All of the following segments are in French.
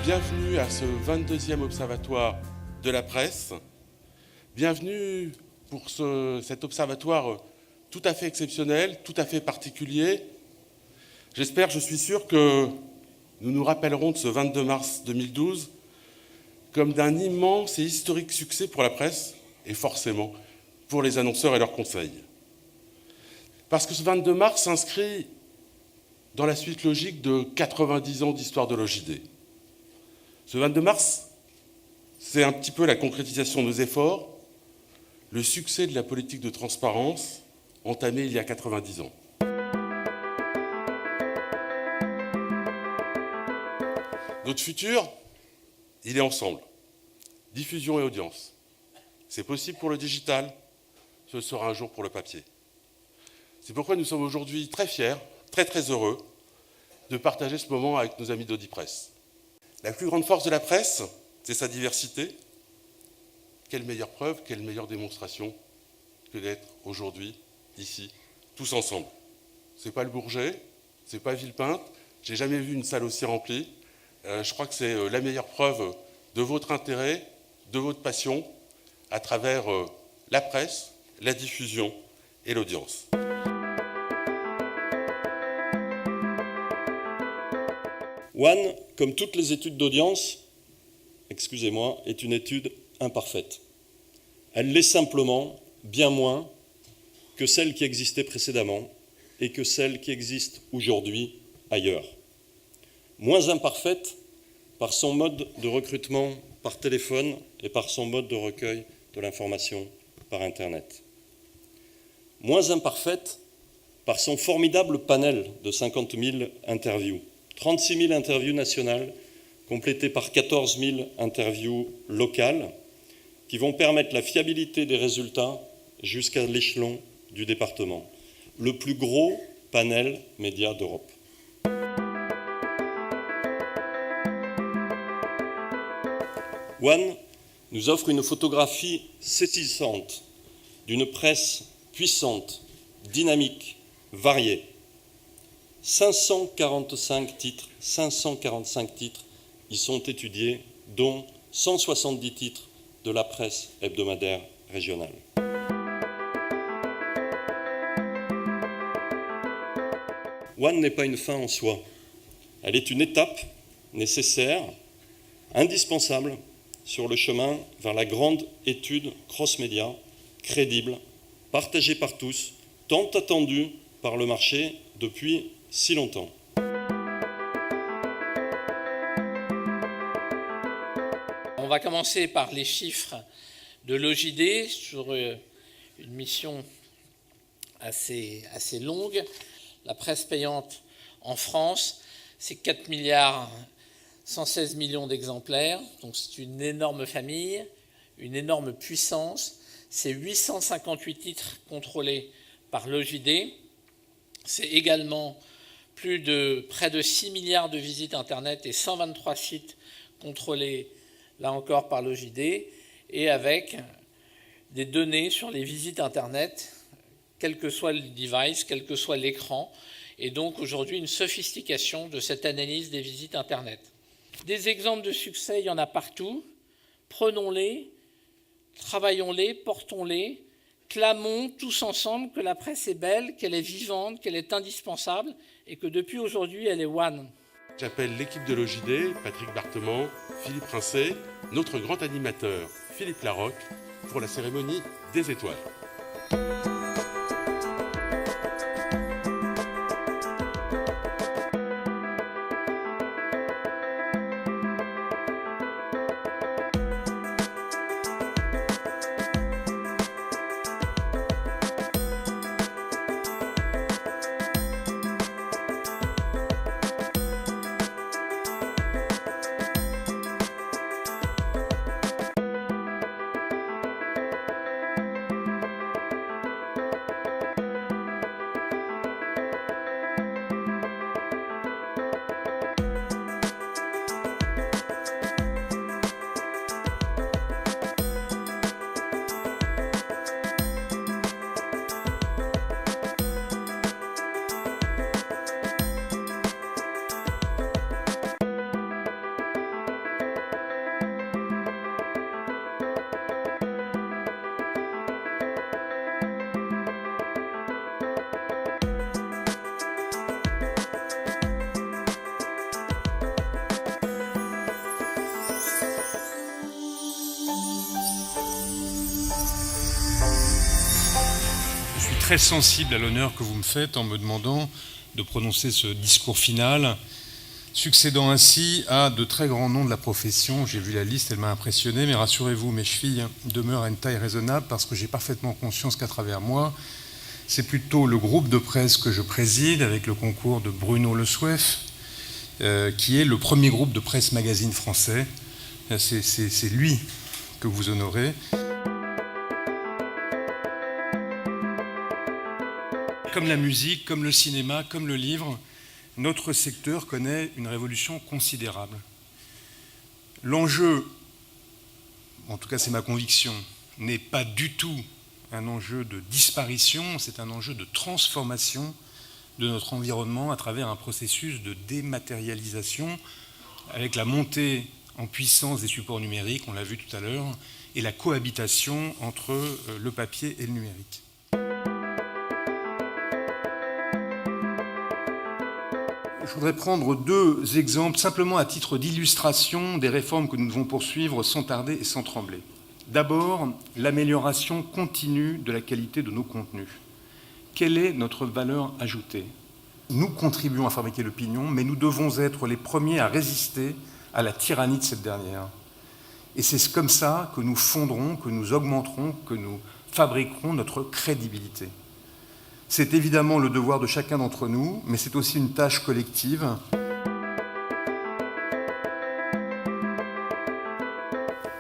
Bienvenue à ce 22e Observatoire de la presse. Bienvenue pour cet observatoire tout à fait exceptionnel, tout à fait particulier. J'espère, je suis sûr que nous nous rappellerons de ce 22 mars 2012 comme d'un immense et historique succès pour la presse et forcément pour les annonceurs et leurs conseils. Parce que ce 22 mars s'inscrit dans la suite logique de 90 ans d'histoire de l'OJD. Ce 22 mars, c'est un petit peu la concrétisation de nos efforts, le succès de la politique de transparence entamée il y a 90 ans. Notre futur, il est ensemble. Diffusion et audience. C'est possible pour le digital, ce sera un jour pour le papier. C'est pourquoi nous sommes aujourd'hui très fiers, très heureux de partager ce moment avec nos amis d'Audipresse. La plus grande force de la presse, c'est sa diversité. Quelle meilleure preuve, quelle meilleure démonstration que d'être aujourd'hui, ici, tous ensemble. C'est pas le Bourget, c'est pas Villepinte, j'ai jamais vu une salle aussi remplie. Je crois que c'est la meilleure preuve de votre intérêt, de votre passion, à travers la presse, la diffusion et l'audience. One, comme toutes les études d'audience, est une étude imparfaite. Elle l'est simplement bien moins que celle qui existait précédemment et que celle qui existe aujourd'hui ailleurs. Moins imparfaite par son mode de recrutement par téléphone et par son mode de recueil de l'information par Internet. Moins imparfaite par son formidable panel de 50 000 interviews. 36 000 interviews nationales, complétées par 14 000 interviews locales, qui vont permettre la fiabilité des résultats jusqu'à l'échelon du département. Le plus gros panel média d'Europe. One nous offre une photographie saisissante d'une presse puissante, dynamique, variée. 545 titres y sont étudiés, dont 170 titres de la presse hebdomadaire régionale. One n'est pas une fin en soi. Elle est une étape nécessaire, indispensable, sur le chemin vers la grande étude cross-média, crédible, partagée par tous, tant attendue par le marché depuis si longtemps. On va commencer par les chiffres de l'OJD sur une mission assez longue. La presse payante en France, c'est 4 milliards 116 millions d'exemplaires, donc c'est une énorme famille, une énorme puissance. C'est 858 titres contrôlés par l'OJD. C'est également près de 6 milliards de visites Internet et 123 sites contrôlés, là encore, par l'OJD, et avec des données sur les visites Internet, quel que soit le device, quel que soit l'écran, et donc aujourd'hui une sophistication de cette analyse des visites Internet. Des exemples de succès, il y en a partout. Prenons-les, travaillons-les, portons-les, clamons tous ensemble que la presse est belle, qu'elle est vivante, qu'elle est indispensable et que depuis aujourd'hui, elle est one. J'appelle l'équipe de l'OJD, Patrick Bartement, Philippe Rincet, notre grand animateur, Philippe Larocque, pour la cérémonie des étoiles. très sensible à l'honneur que vous me faites en me demandant de prononcer ce discours final, succédant ainsi à de très grands noms de la profession. J'ai vu la liste, elle m'a impressionné, mais rassurez-vous, mes chevilles demeurent à une taille raisonnable parce que j'ai parfaitement conscience qu'à travers moi, c'est plutôt le groupe de presse que je préside, avec le concours de Bruno Le Souef, qui est le premier groupe de presse magazine français. C'est lui que vous honorez. Comme la musique, comme le cinéma, comme le livre, notre secteur connaît une révolution considérable. L'enjeu, en tout cas c'est ma conviction, n'est pas du tout un enjeu de disparition, c'est un enjeu de transformation de notre environnement à travers un processus de dématérialisation avec la montée en puissance des supports numériques, on l'a vu tout à l'heure, et la cohabitation entre le papier et le numérique. Je voudrais prendre 2 exemples, simplement à titre d'illustration des réformes que nous devons poursuivre sans tarder et sans trembler. D'abord, l'amélioration continue de la qualité de nos contenus. Quelle est notre valeur ajoutée? Nous contribuons à fabriquer l'opinion, mais nous devons être les premiers à résister à la tyrannie de cette dernière. Et c'est comme ça que nous fonderons, que nous augmenterons, que nous fabriquerons notre crédibilité. C'est évidemment le devoir de chacun d'entre nous, mais c'est aussi une tâche collective.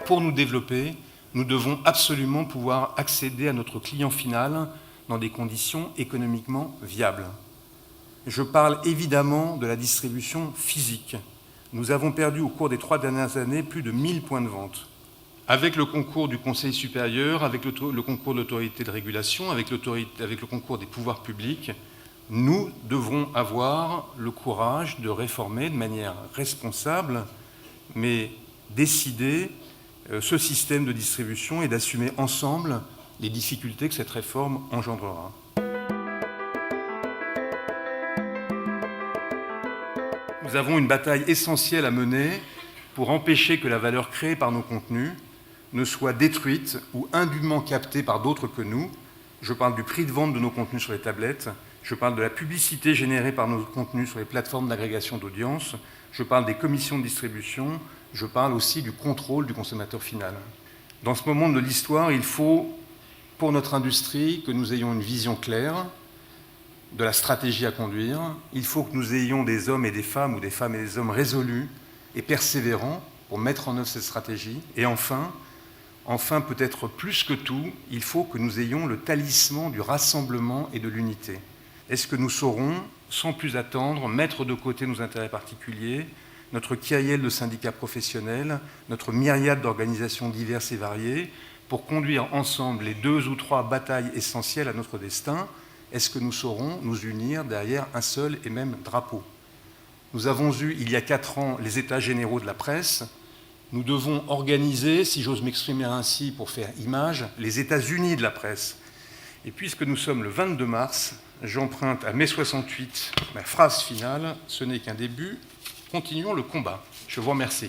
Pour nous développer, nous devons absolument pouvoir accéder à notre client final dans des conditions économiquement viables. Je parle évidemment de la distribution physique. Nous avons perdu au cours des 3 dernières années plus de 1000 points de vente. Avec le concours du Conseil supérieur, avec le concours de l'autorité de régulation, avec le concours des pouvoirs publics, nous devrons avoir le courage de réformer de manière responsable, mais décidée, ce système de distribution et d'assumer ensemble les difficultés que cette réforme engendrera. Nous avons une bataille essentielle à mener pour empêcher que la valeur créée par nos contenus ne soit détruite ou indûment captée par d'autres que nous. Je parle du prix de vente de nos contenus sur les tablettes, je parle de la publicité générée par nos contenus sur les plateformes d'agrégation d'audience, je parle des commissions de distribution, je parle aussi du contrôle du consommateur final. Dans ce moment de l'histoire, il faut, pour notre industrie, que nous ayons une vision claire de la stratégie à conduire. Il faut que nous ayons des hommes et des femmes, ou des femmes et des hommes résolus et persévérants pour mettre en œuvre cette stratégie. Et enfin, peut-être plus que tout, il faut que nous ayons le talisman du rassemblement et de l'unité. Est-ce que nous saurons, sans plus attendre, mettre de côté nos intérêts particuliers, notre kyrielle de syndicats professionnels, notre myriade d'organisations diverses et variées, pour conduire ensemble les 2 ou 3 batailles essentielles à notre destin? Est-ce que nous saurons nous unir derrière un seul et même drapeau? Nous avons eu, il y a 4 ans, les États généraux de la presse. Nous devons organiser, si j'ose m'exprimer ainsi pour faire image, les États-Unis de la presse. Et puisque nous sommes le 22 mars, j'emprunte à mai 68 ma phrase finale, ce n'est qu'un début, continuons le combat. Je vous remercie.